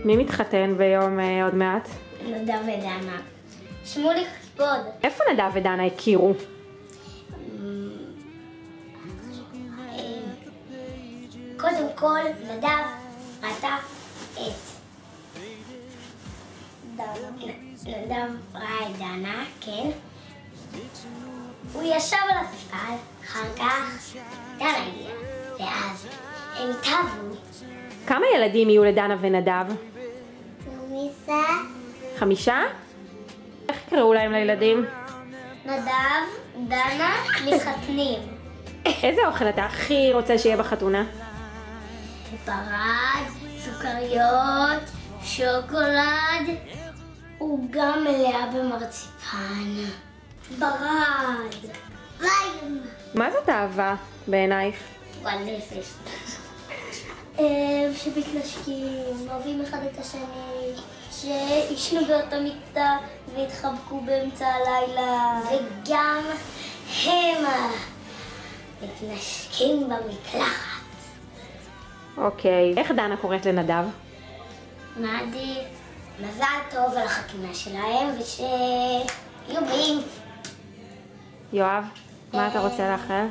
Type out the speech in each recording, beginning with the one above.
מי מתחתן ביום עוד מעט? נדב ודנה. שמוליק כבוד. איפה נדב ודנה הכירו? קודם כל, נדב ראתה את דנה. נדב ראה את דנה, כן. הוא ישב על הספסל, אחר כך דנה הגיעה, ואז הם התאהבו. כמה ילדים יהיו לדנה ונדב? 5? איך קראו להם לילדים? נדב, דנה, מתחתנים. איזה אוכל אתה הכי רוצה שיהיה בחתונה? ברד, סוכריות, שוקולד, עוגה מלאה במרציפן. ברד. מים. מה זאת אהבה בעינייך? גועל נפש. שמתנשקים, אוהבים אחד את השני, שישנו באותה מיטה והתחבקו באמצע הלילה. וגם הם מתנשקים במקלחת. אוקיי, איך דנה קוראת לנדב? נדי, מזל טוב על החתונה שלהם ושיהיו בריאים. יואב, מה אתה רוצה לאחל?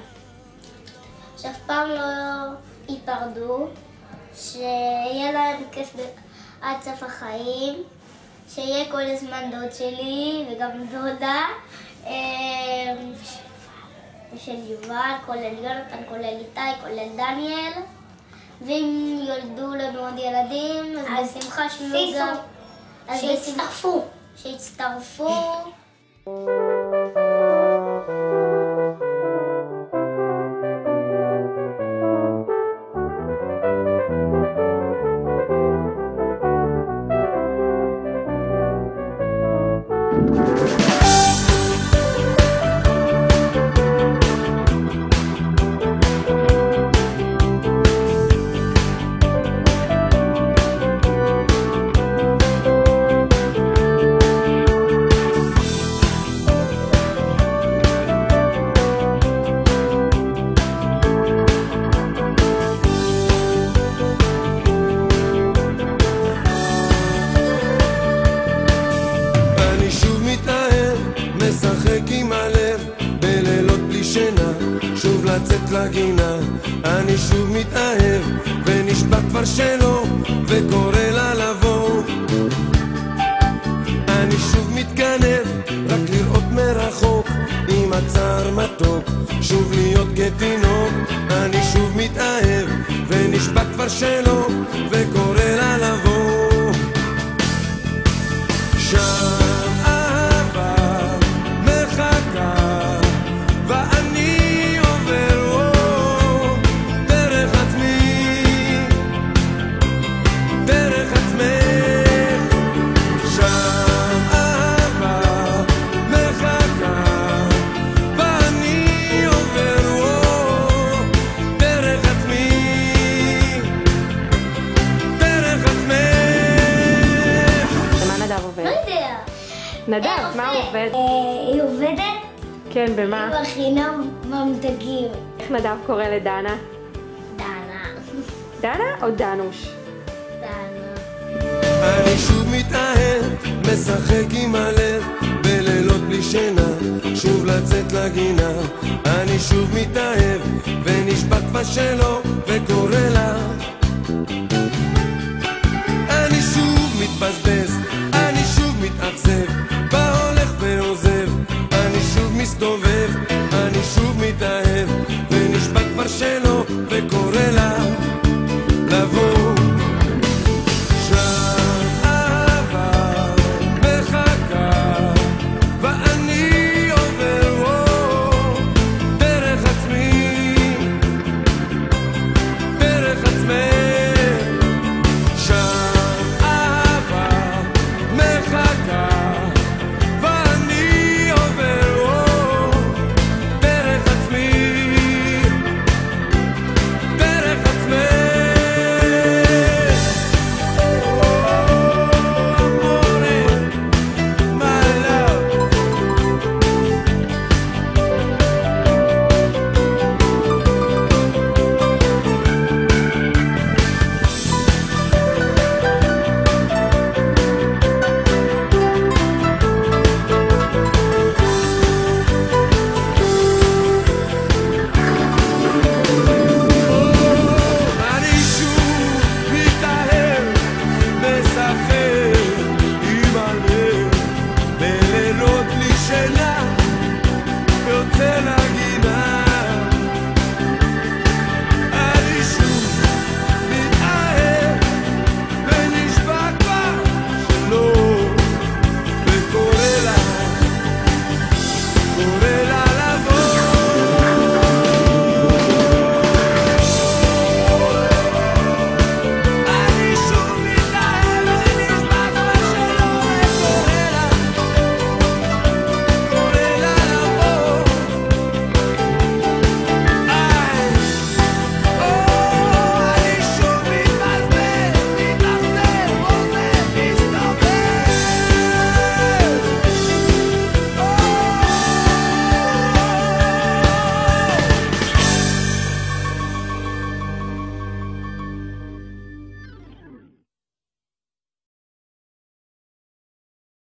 שאף פעם לא ייפרדו, שיהיה להם כיף עד סוף החיים, שיהיה כל הזמן דוד שלי וגם דודה, ושל יובל, כולל יונתן, כולל איתי, כולל דניאל, ואם יולדו לנו עוד ילדים, אז בשמחה שיהיו גם... שיצטרפו. שיצטרפו. לצאת לגינה, אני שוב מתאהב ונשבע כבר שלא וקורא לה לבוא. אני שוב מתגנב רק לראות מרחוק עם הצער מתוק, שוב להיות כתינוק. אני שוב מתאהב ונשבע כבר שלא וקורא לה לבוא. שם אהבה מחכה ואני עובר דרך עצמי, דרך עצמך. שם אהבה מחכה ואני עובר דרך עצמי, דרך עצמך. ומה נדב עובד? לא יודע. נדב, מה הוא עובד? היא עובדת? כן, במה? היא מכינה ממתקים. איך נדב קורא לדנה? דנה. דנה או דנוש? דנה. אני שוב מתאהב, משחק עם הלב בלילות בלי שינה, שוב לצאת לגינה. אני שוב מתאהב ונשבע כבר שלא וקורא לה